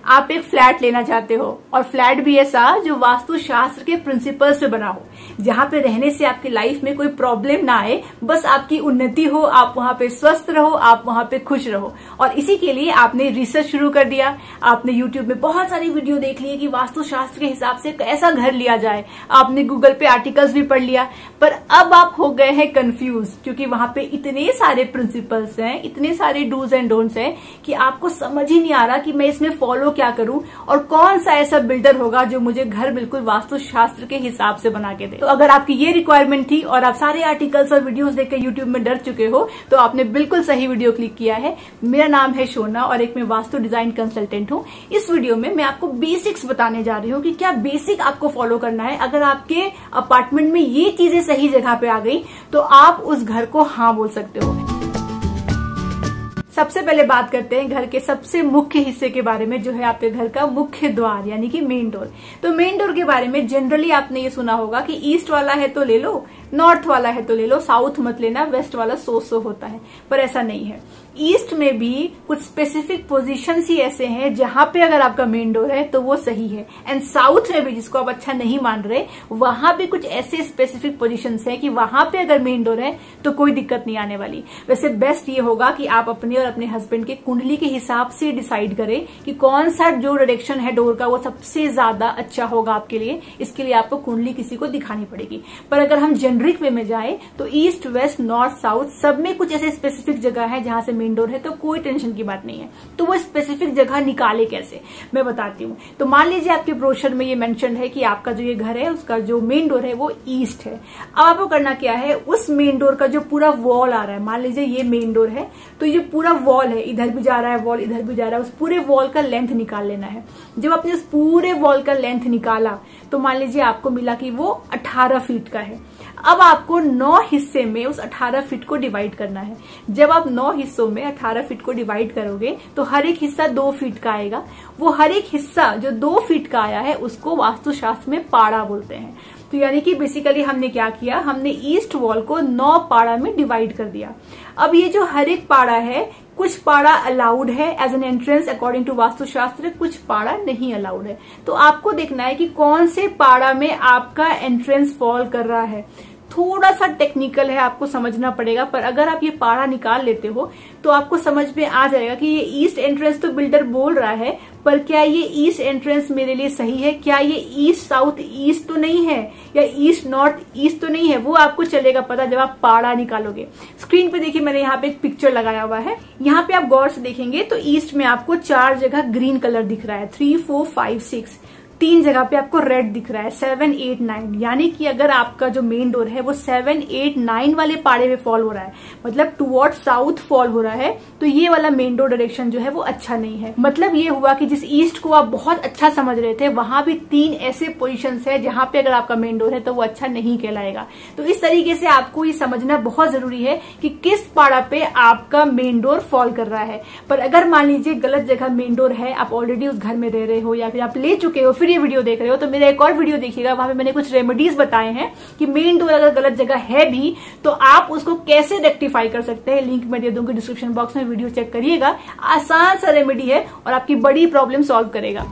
आप एक फ्लैट लेना चाहते हो और फ्लैट भी ऐसा जो वास्तुशास्त्र के प्रिंसिपल्स पे बना हो, जहां पे रहने से आपकी लाइफ में कोई प्रॉब्लम ना आए, बस आपकी उन्नति हो, आप वहां पे स्वस्थ रहो, आप वहां पे खुश रहो। और इसी के लिए आपने रिसर्च शुरू कर दिया, आपने यूट्यूब में बहुत सारी वीडियो देख ली कि वास्तुशास्त्र के हिसाब से कैसा घर लिया जाए, आपने गूगल पे आर्टिकल्स भी पढ़ लिया, पर अब आप हो गए हैं कंफ्यूज, क्योंकि वहां पे इतने सारे प्रिंसिपल्स हैं, इतने सारे डूज एंड डोंट्स हैं कि आपको समझ ही नहीं आ रहा कि मैं इसमें फॉलो क्या करूं और कौन सा ऐसा बिल्डर होगा जो मुझे घर बिल्कुल वास्तुशास्त्र के हिसाब से बना के दे। तो अगर आपकी ये रिक्वायरमेंट थी और आप सारे आर्टिकल्स और वीडियोस देख के यूट्यूब में डर चुके हो, तो आपने बिल्कुल सही वीडियो क्लिक किया है। मेरा नाम है शोना और एक मैं वास्तु डिजाइन कंसल्टेंट हूँ। इस वीडियो में मैं आपको बेसिक्स बताने जा रही हूँ कि क्या बेसिक आपको फॉलो करना है। अगर आपके अपार्टमेंट में ये चीजें सही जगह पे आ गई तो आप उस घर को हाँ बोल सकते हो। सबसे पहले बात करते हैं घर के सबसे मुख्य हिस्से के बारे में, जो है आपके घर का मुख्य द्वार यानी कि मेन डोर। तो मेन डोर के बारे में जनरली आपने ये सुना होगा कि ईस्ट वाला है तो ले लो, नॉर्थ वाला है तो ले लो, साउथ मत लेना, वेस्ट वाला सो होता है। पर ऐसा नहीं है। ईस्ट में भी कुछ स्पेसिफिक पोजीशंस ही ऐसे हैं जहां पे अगर आपका मेन डोर है तो वो सही है, एंड साउथ में भी, जिसको आप अच्छा नहीं मान रहे, वहां भी कुछ ऐसे स्पेसिफिक पोजीशंस हैं कि वहां पे अगर मेन डोर है तो कोई दिक्कत नहीं आने वाली। वैसे बेस्ट ये होगा कि आप अपने और अपने हस्बैंड के कुंडली के हिसाब से डिसाइड करें कि कौन सा जो डायरेक्शन है डोर का वो सबसे ज्यादा अच्छा होगा आपके लिए। इसके लिए आपको कुंडली किसी को दिखानी पड़ेगी। पर अगर हम जेनरिक वे में जाए तो ईस्ट, वेस्ट, नॉर्थ, साउथ सब में कुछ ऐसे स्पेसिफिक जगह है जहां से मेन डोर है, तो कोई टेंशन की बात नहीं है। तो वो स्पेसिफिक जगह निकाले कैसे, मैं बताती हूँ। तो मान लीजिए आपके ब्रोशर में ये मेंशन है कि आपका जो ये घर है उसका जो मेन डोर है वो ईस्ट है। अब आपको करना क्या है, उस मेन डोर का जो पूरा वॉल आ रहा है, मान लीजिए ये मेन डोर है तो ये पूरा वॉल है, इधर भी जा रहा है वॉल, इधर भी जा रहा है, उस पूरे वॉल का लेंथ निकाल लेना है। जब आपने उस पूरे वॉल का लेंथ निकाला तो मान लीजिए आपको मिला कि वो 18 फीट का है। अब आपको 9 हिस्से में उस 18 फीट को डिवाइड करना है। जब आप 9 हिस्सों में 18 फीट को डिवाइड करोगे तो हर एक हिस्सा 2 फीट का आएगा। वो हर एक हिस्सा जो 2 फीट का आया है उसको वास्तुशास्त्र में पाड़ा बोलते हैं। तो यानी कि बेसिकली हमने क्या किया, हमने ईस्ट वॉल को 9 पाड़ा में डिवाइड कर दिया। अब ये जो हर एक पाड़ा है, कुछ पाड़ा अलाउड है as an entrance according to vastu shastra, कुछ पाड़ा नहीं अलाउड है। तो आपको देखना है कि कौन से पाड़ा में आपका एंट्रेंस फॉल कर रहा है। थोड़ा सा टेक्निकल है, आपको समझना पड़ेगा, पर अगर आप ये पाड़ा निकाल लेते हो तो आपको समझ में आ जाएगा कि ये ईस्ट एंट्रेंस तो बिल्डर बोल रहा है, पर क्या ये ईस्ट एंट्रेंस मेरे लिए सही है, क्या ये ईस्ट साउथ ईस्ट तो नहीं है, या ईस्ट नॉर्थ ईस्ट तो नहीं है। वो आपको चलेगा पता जब आप पाड़ा निकालोगे। स्क्रीन पे देखिए, मैंने यहाँ पे एक पिक्चर लगाया हुआ है। यहाँ पे आप गौर से देखेंगे तो ईस्ट में आपको 4 जगह ग्रीन कलर दिख रहा है, 3, 4, 5, 6। 3 जगह पे आपको रेड दिख रहा है, 7, 8, 9। यानी कि अगर आपका जो मेन डोर है वो 7, 8, 9 वाले पाड़े में फॉल हो रहा है, मतलब टुवर्ड साउथ फॉल हो रहा है, तो ये वाला मेन डोर डायरेक्शन जो है वो अच्छा नहीं है। मतलब ये हुआ कि जिस ईस्ट को आप बहुत अच्छा समझ रहे थे, वहां भी 3 ऐसे पोजीशंस है जहां पे अगर आपका मेन डोर है तो वो अच्छा नहीं कहलाएगा। तो इस तरीके से आपको ये समझना बहुत जरूरी है कि किस पाड़ा पे आपका मेन डोर फॉल कर रहा है। पर अगर मान लीजिए गलत जगह मेन डोर है, आप ऑलरेडी उस घर में रह रहे हो या फिर आप ले चुके हो, फिर ये वीडियो देख रहे हो, तो मेरा एक और वीडियो देखिएगा, वहां पे मैंने कुछ रेमेडीज बताए हैं कि मेन डोर अगर गलत जगह है भी तो आप उसको कैसे रेक्टिफाई कर सकते हैं। लिंक मैं दे दूंगी डिस्क्रिप्शन बॉक्स में, वीडियो चेक करिएगा। आसान सा रेमेडी है और आपकी बड़ी प्रॉब्लम सॉल्व करेगा।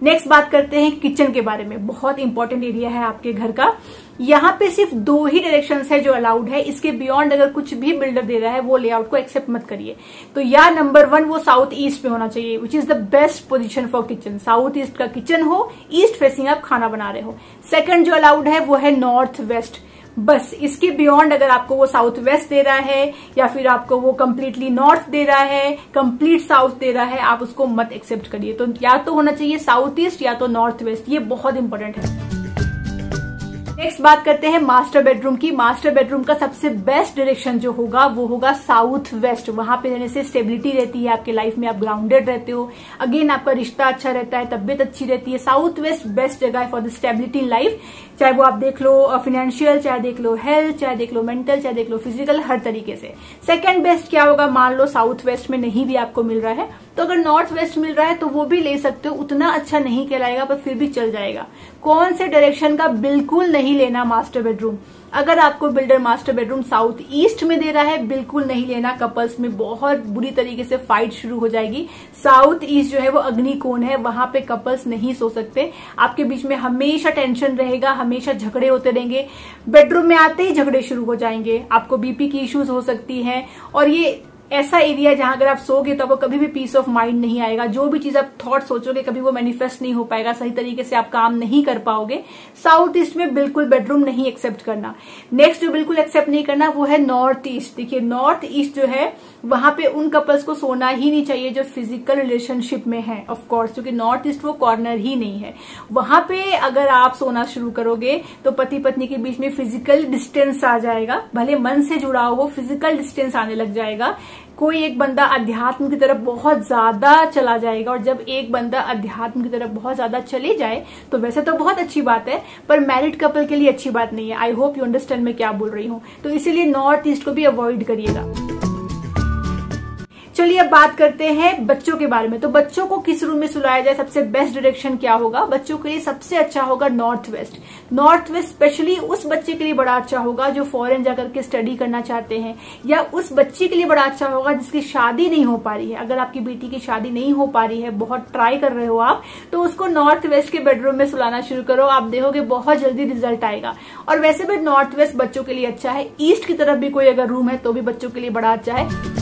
नेक्स्ट बात करते हैं किचन के बारे में। बहुत इंपॉर्टेंट एरिया है आपके घर का। यहाँ पे सिर्फ 2 ही डायरेक्शंस है जो अलाउड है। इसके बियॉन्ड अगर कुछ भी बिल्डर दे रहा है वो लेआउट को एक्सेप्ट मत करिए। तो या नंबर 1 वो साउथ ईस्ट में होना चाहिए, which is the best position for kitchen. South east का किचन हो, ईस्ट फेसिंग आप खाना बना रहे हो। सेकंड जो अलाउड है वो है नॉर्थ वेस्ट। बस इसके बियॉन्ड अगर आपको वो साउथ वेस्ट दे रहा है या फिर आपको वो कंप्लीटली नॉर्थ दे रहा है, कंप्लीट साउथ दे रहा है, आप उसको मत एक्सेप्ट करिए। तो या तो होना चाहिए साउथ ईस्ट या तो नॉर्थ वेस्ट। ये बहुत इंपॉर्टेंट है। नेक्स्ट बात करते हैं मास्टर बेडरूम की। मास्टर बेडरूम का सबसे बेस्ट डायरेक्शन जो होगा वो होगा साउथ वेस्ट। वहां पे रहने से स्टेबिलिटी रहती है आपके लाइफ में, आप ग्राउंडेड रहते हो, अगेन आपका रिश्ता अच्छा रहता है, तबियत अच्छी रहती है। साउथ वेस्ट बेस्ट जगह है for the stability in life. चाहे वो आप देख लो फाइनेंशियल, चाहे देख लो हेल्थ, चाहे देख लो मेंटल, चाहे देख लो फिजिकल, हर तरीके से। सेकंड बेस्ट क्या होगा, मान लो साउथ वेस्ट में नहीं भी आपको मिल रहा है तो अगर नॉर्थ वेस्ट मिल रहा है तो वो भी ले सकते हो, उतना अच्छा नहीं कहलाएगा पर फिर भी चल जाएगा। कौन से डायरेक्शन का बिल्कुल नहीं लेना मास्टर बेडरूम, अगर आपको builder master bedroom south east में दे रहा है बिल्कुल नहीं लेना, कपल्स में बहुत बुरी तरीके से फाइट शुरू हो जाएगी। साउथ ईस्ट जो है वो अग्निकोण है, वहां पे कपल्स नहीं सो सकते, आपके बीच में हमेशा टेंशन रहेगा, हमेशा झगड़े होते रहेंगे, बेडरूम में आते ही झगड़े शुरू हो जाएंगे, आपको बीपी की इश्यूज हो सकती हैं। और ये ऐसा एरिया जहां अगर आप सोगे तो आपको कभी भी पीस ऑफ माइंड नहीं आएगा, जो भी चीज आप थॉट सोचोगे कभी वो मैनिफेस्ट नहीं हो पाएगा, सही तरीके से आप काम नहीं कर पाओगे। साउथ ईस्ट में बिल्कुल बेडरूम नहीं एक्सेप्ट करना। नेक्स्ट जो बिल्कुल एक्सेप्ट नहीं करना वो है नॉर्थ ईस्ट। देखिए नॉर्थ ईस्ट जो है वहां पे उन कपल्स को सोना ही नहीं चाहिए जो फिजिकल रिलेशनशिप में है, ऑफ कोर्स, क्योंकि नॉर्थ ईस्ट वो कॉर्नर ही नहीं है। वहां पे अगर आप सोना शुरू करोगे तो पति पत्नी के बीच में फिजिकल डिस्टेंस आ जाएगा, भले मन से जुड़ा हो फिजिकल डिस्टेंस आने लग जाएगा। कोई एक बंदा अध्यात्म की तरफ बहुत ज्यादा चला जाएगा, और जब एक बंदा अध्यात्म की तरफ बहुत ज्यादा चले जाए तो वैसे तो बहुत अच्छी बात है पर मैरिड कपल के लिए अच्छी बात नहीं है। आई होप यू अंडरस्टैंड मैं क्या बोल रही हूँ। तो इसीलिए नॉर्थ ईस्ट को भी अवॉइड करिएगा। चलिए अब बात करते हैं बच्चों के बारे में। तो बच्चों को किस रूम में सुलाया जाए, सबसे बेस्ट डायरेक्शन क्या होगा? बच्चों के लिए सबसे अच्छा होगा north west. North west specially उस बच्चे के लिए बड़ा अच्छा होगा जो फॉरेन जाकर के स्टडी करना चाहते हैं, या उस बच्चे के लिए बड़ा अच्छा होगा जिसकी शादी नहीं हो पा रही है। अगर आपकी बेटी की शादी नहीं हो पा रही है, बहुत ट्राई कर रहे हो आप, तो उसको नॉर्थ वेस्ट के बेडरूम में सुलाना शुरू करो, आप देखोगे बहुत जल्दी रिजल्ट आएगा। और वैसे भी नॉर्थ वेस्ट बच्चों के लिए अच्छा है। ईस्ट की तरफ भी कोई अगर रूम है तो भी बच्चों के लिए बड़ा अच्छा है।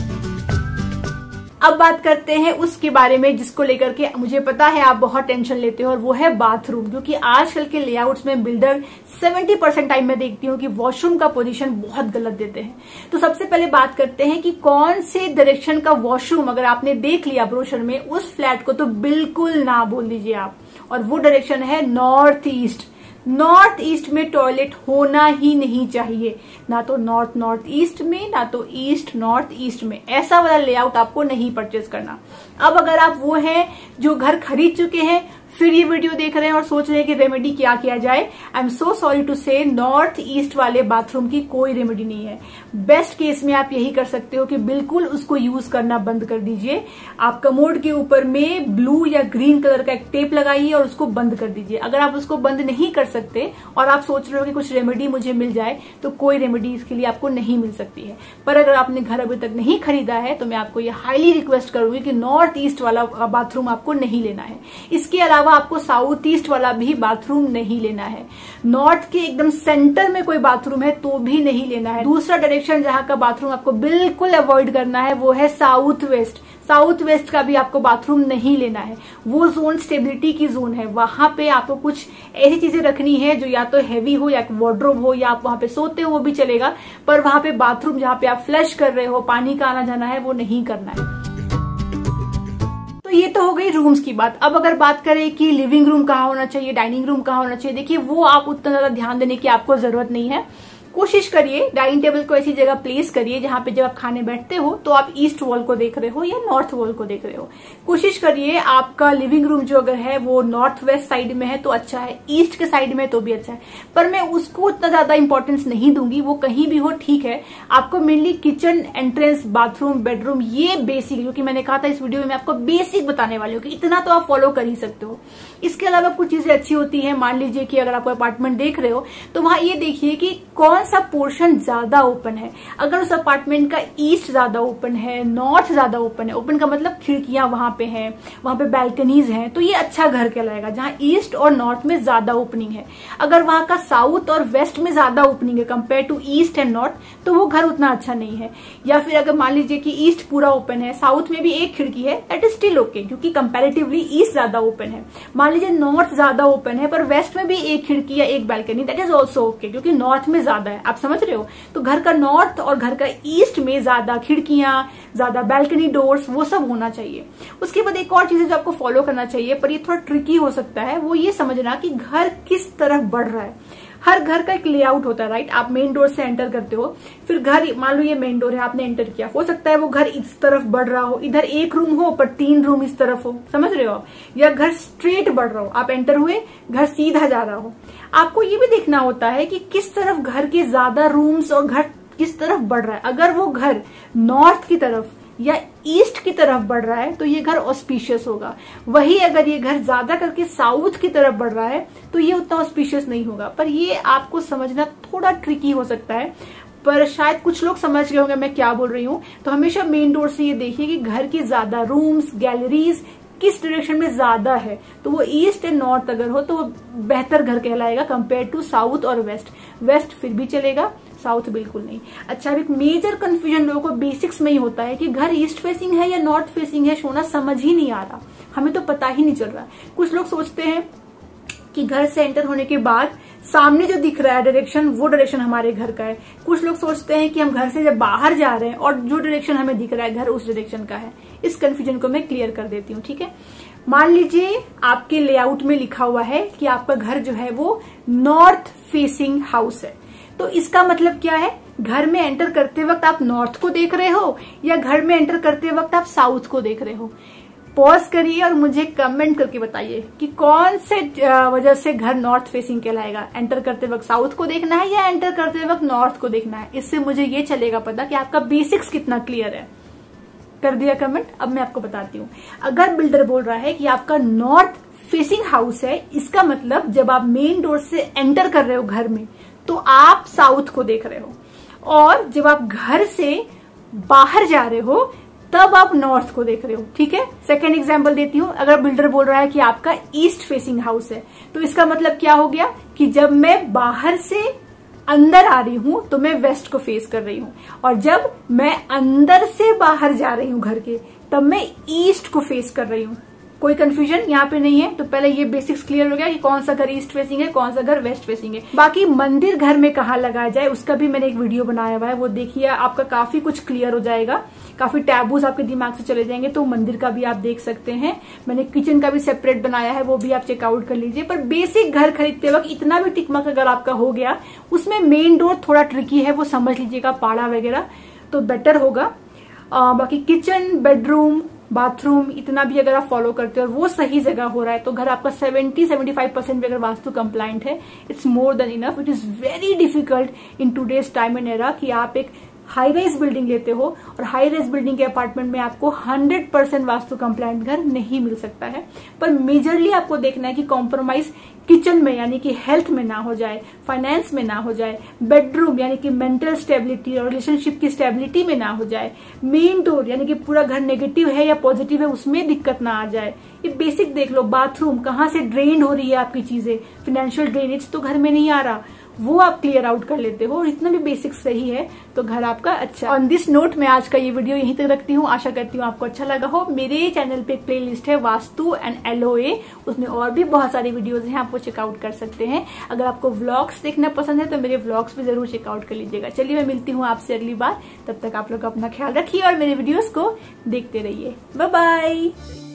अब बात करते हैं उसके बारे में जिसको लेकर के मुझे पता है आप बहुत टेंशन लेते हो, और वो है बाथरूम। क्योंकि आजकल के लेआउट्स में बिल्डर 70% टाइम में देखती हूँ कि वॉशरूम का पोजीशन बहुत गलत देते हैं। तो सबसे पहले बात करते हैं कि कौन से डायरेक्शन का वॉशरूम अगर आपने देख लिया ब्रोशर में उस फ्लैट को तो बिल्कुल ना बोल दीजिए आप, और वो डायरेक्शन है नॉर्थ ईस्ट। नॉर्थ ईस्ट में टॉयलेट होना ही नहीं चाहिए, ना तो नॉर्थ ईस्ट में, ना तो ईस्ट नॉर्थ ईस्ट में। ऐसा वाला लेआउट आपको नहीं परचेज करना। अब अगर आप वो हैं जो घर खरीद चुके हैं फिर ये वीडियो देख रहे हैं और सोच रहे हैं कि रेमेडी क्या किया जाए, I am so sorry to say, north east वाले बाथरूम की कोई रेमेडी नहीं है। बेस्ट केस में आप यही कर सकते हो कि बिल्कुल उसको यूज करना बंद कर दीजिए। आप कमोड के ऊपर में ब्लू या ग्रीन कलर का एक टेप लगाइए और उसको बंद कर दीजिए। अगर आप उसको बंद नहीं कर सकते और आप सोच रहे हो कि कुछ रेमेडी मुझे मिल जाए, तो कोई रेमेडी इसके लिए आपको नहीं मिल सकती है। पर अगर आपने घर अभी तक नहीं खरीदा है तो मैं आपको ये हाईली रिक्वेस्ट करूंगी कि नॉर्थ ईस्ट वाला बाथरूम आपको नहीं लेना है। इसके अलावा आपको साउथ ईस्ट वाला भी बाथरूम नहीं लेना है। नॉर्थ के एकदम सेंटर में कोई बाथरूम है तो भी नहीं लेना है। दूसरा डायरेक्शन जहां का बाथरूम आपको बिल्कुल अवॉइड करना है वो है साउथ वेस्ट। साउथ वेस्ट का भी आपको बाथरूम नहीं लेना है। वो जोन स्टेबिलिटी की जोन है, वहां पे आपको कुछ ऐसी चीजें रखनी है जो या तो हैवी हो या वार्डरोब हो, या आप वहां पे सोते हो वो भी चलेगा, पर वहां पे बाथरूम जहां पे आप फ्लश कर रहे हो, पानी का आना जाना है, वो नहीं करना है। ये तो हो गई रूम्स की बात। अब अगर बात करें कि लिविंग रूम कहाँ होना चाहिए, डाइनिंग रूम कहाँ होना चाहिए, देखिए वो आप उतना ज्यादा ध्यान देने की आपको जरूरत नहीं है। कोशिश करिए डाइनिंग टेबल को ऐसी जगह प्लेस करिए जहां पे जब आप खाने बैठते हो तो आप ईस्ट वॉल को देख रहे हो या नॉर्थ वॉल को देख रहे हो। कोशिश करिए आपका लिविंग रूम जो अगर है वो नॉर्थ वेस्ट साइड में है तो अच्छा है, ईस्ट के साइड में तो भी अच्छा है, पर मैं उसको उतना ज्यादा इंपॉर्टेंस नहीं दूंगी। वो कहीं भी हो ठीक है, आपको mainly kitchen, entrance, bathroom, bedroom, ये बेसिक, क्योंकि मैंने कहा था इस वीडियो में मैं आपको बेसिक बताने वाली हूँ कि इतना तो आप फॉलो कर ही सकते हो। इसके अलावा कुछ चीजें अच्छी होती है। मान लीजिए कि अगर आप अपार्टमेंट देख रहे हो तो वहां ये देखिए कि कौन सा पोर्शन ज्यादा ओपन है। अगर उस अपार्टमेंट का ईस्ट ज्यादा ओपन है, नॉर्थ ज्यादा ओपन है, ओपन का मतलब खिड़कियां वहां पे हैं, वहां पे बैल्कनीज हैं, तो ये अच्छा घर कहलाएगा जहां ईस्ट और नॉर्थ में ज्यादा ओपनिंग है। अगर वहां का साउथ और वेस्ट में ज्यादा ओपनिंग है compare to east and north, तो वो घर उतना अच्छा नहीं है। या फिर अगर मान लीजिए कि ईस्ट पूरा ओपन है, साउथ में भी एक खिड़की है, दैट इज स्टिल ओके, क्योंकि कंपेरेटिवली ईस्ट ज्यादा ओपन है। मान लीजिए नॉर्थ ज्यादा ओपन है पर वेस्ट में भी एक खिड़की या एक balcony, that is also okay, क्योंकि नॉर्थ में ज्यादा है। आप समझ रहे हो? तो घर का नॉर्थ और घर का ईस्ट में ज्यादा खिड़कियां, ज्यादा बैल्कनी डोर्स, वो सब होना चाहिए। उसके बाद एक और चीज जो आपको फॉलो करना चाहिए, पर ये थोड़ा ट्रिकी हो सकता है, वो ये समझना कि घर किस तरफ बढ़ रहा है। हर घर का एक लेआउट होता है, राइट? आप मेन डोर से एंटर करते हो, फिर घर, मान लो ये मेन डोर है, आपने एंटर किया, हो सकता है वो घर इस तरफ बढ़ रहा हो, इधर एक रूम हो पर 3 रूम इस तरफ हो, समझ रहे हो आप? या घर स्ट्रेट बढ़ रहा हो, आप एंटर हुए, घर सीधा जा रहा हो। आपको ये भी देखना होता है कि किस तरफ घर के ज्यादा रूम्स और घर किस तरफ बढ़ रहा है। अगर वो घर नॉर्थ की तरफ या ईस्ट की तरफ बढ़ रहा है तो ये घर ऑस्पिशियस होगा। वही अगर ये घर ज्यादा करके साउथ की तरफ बढ़ रहा है तो ये उतना ऑस्पिशियस नहीं होगा। पर ये आपको समझना थोड़ा ट्रिकी हो सकता है, पर शायद कुछ लोग समझ गए होंगे मैं क्या बोल रही हूँ। तो हमेशा मेन डोर से ये देखिए कि घर की ज्यादा रूम्स, गैलरीज किस डायरेक्शन में ज्यादा है, तो वो ईस्ट एंड नॉर्थ अगर हो तो वो बेहतर घर कहलाएगा कंपेयर टू साउथ और वेस्ट। वेस्ट फिर भी चलेगा, साउथ बिल्कुल नहीं। अच्छा, अब एक मेजर कंफ्यूजन लोगों को बेसिक्स में ही होता है कि घर ईस्ट फेसिंग है या नॉर्थ फेसिंग है, सोना समझ ही नहीं आ रहा, हमें तो पता ही नहीं चल रहा। कुछ लोग सोचते हैं कि घर से एंटर होने के बाद सामने जो दिख रहा है डायरेक्शन, वो डायरेक्शन हमारे घर का है। कुछ लोग सोचते हैं कि हम घर से जब बाहर जा रहे हैं और जो डायरेक्शन हमें दिख रहा है घर उस डायरेक्शन का है। इस कंफ्यूजन को मैं क्लियर कर देती हूँ, ठीक है। मान लीजिए आपके लेआउट में लिखा हुआ है कि आपका घर जो है वो नॉर्थ फेसिंग हाउस है, तो इसका मतलब क्या है? घर में एंटर करते वक्त आप नॉर्थ को देख रहे हो या घर में एंटर करते वक्त आप साउथ को देख रहे हो? पॉज करिए और मुझे कमेंट करके बताइए कि कौन से वजह से घर नॉर्थ फेसिंग कहलाएगा। एंटर करते वक्त साउथ को देखना है या एंटर करते वक्त नॉर्थ को देखना है? इससे मुझे ये चलेगा पता कि आपका बेसिक्स कितना क्लियर है। कर दिया कमेंट? अब मैं आपको बताती हूँ। अगर बिल्डर बोल रहा है कि आपका नॉर्थ फेसिंग हाउस है, इसका मतलब जब आप मेन डोर से एंटर कर रहे हो घर में तो आप साउथ को देख रहे हो, और जब आप घर से बाहर जा रहे हो तब आप नॉर्थ को देख रहे हो, ठीक है। सेकेंड एग्जाम्पल देती हूँ। अगर बिल्डर बोल रहा है कि आपका ईस्ट फेसिंग हाउस है, तो इसका मतलब क्या हो गया कि जब मैं बाहर से अंदर आ रही हूं तो मैं वेस्ट को फेस कर रही हूं, और जब मैं अंदर से बाहर जा रही हूं घर के तब मैं ईस्ट को फेस कर रही हूं। कोई कंफ्यूजन यहाँ पे नहीं है। तो पहले ये बेसिक्स क्लियर हो गया कि कौन सा घर ईस्ट फेसिंग है, कौन सा घर वेस्ट फेसिंग है। बाकी मंदिर घर में कहाँ लगाया जाए उसका भी मैंने एक वीडियो बनाया हुआ है, वो देखिए, आपका काफी कुछ क्लियर हो जाएगा, काफी टैबूज आपके दिमाग से चले जाएंगे। तो मंदिर का भी आप देख सकते हैं। मैंने किचन का भी सेपरेट बनाया है, वो भी आप चेकआउट कर लीजिए। पर बेसिक घर खरीदते वक्त इतना भी टिकमक अगर आपका हो गया, उसमें मेन डोर थोड़ा ट्रिकी है, वो समझ लीजिएगा, पाड़ा वगैरह तो बेटर होगा। बाकी किचन, बेडरूम, बाथरूम इतना भी अगर आप फॉलो करते हो और वो सही जगह हो रहा है तो घर आपका 70-75% भी अगर वास्तु कंप्लाइंट है, it's more than enough. It is very difficult in today's time and era कि आप एक हाई राइज बिल्डिंग लेते हो और हाई राइज बिल्डिंग के अपार्टमेंट में आपको 100% वास्तु कंप्लाइंट घर नहीं मिल सकता है। पर मेजरली आपको देखना है कि कॉम्प्रोमाइज किचन में यानी कि हेल्थ में ना हो जाए, फाइनेंस में ना हो जाए, बेडरूम यानी कि मेंटल स्टेबिलिटी और रिलेशनशिप की स्टेबिलिटी में ना हो जाए, मेन डोर यानी कि पूरा घर नेगेटिव है या पॉजिटिव है उसमें दिक्कत ना आ जाए। ये बेसिक देख लो। बाथरूम कहाँ से ड्रेन हो रही है आपकी चीजें, फाइनेंशियल ड्रेनेज तो घर में नहीं आ रहा, वो आप क्लियर आउट कर लेते हो और इतना भी बेसिक सही है तो घर आपका अच्छा। ऑन दिस नोट मैं आज का ये वीडियो यहीं तक रखती हूँ। आशा करती हूँ आपको अच्छा लगा हो। मेरे चैनल पे एक प्लेलिस्ट है वास्तु एंड LOA, उसमें और भी बहुत सारी वीडियोस हैं, आप वो चेकआउट कर सकते हैं। अगर आपको व्लॉग्स देखना पसंद है तो मेरे व्लॉग्स भी जरूर चेकआउट कर लीजिएगा। चलिए मैं मिलती हूँ आपसे अगली बार, तब तक आप लोग अपना ख्याल रखिए और मेरे वीडियोस को देखते रहिए। Bye bye.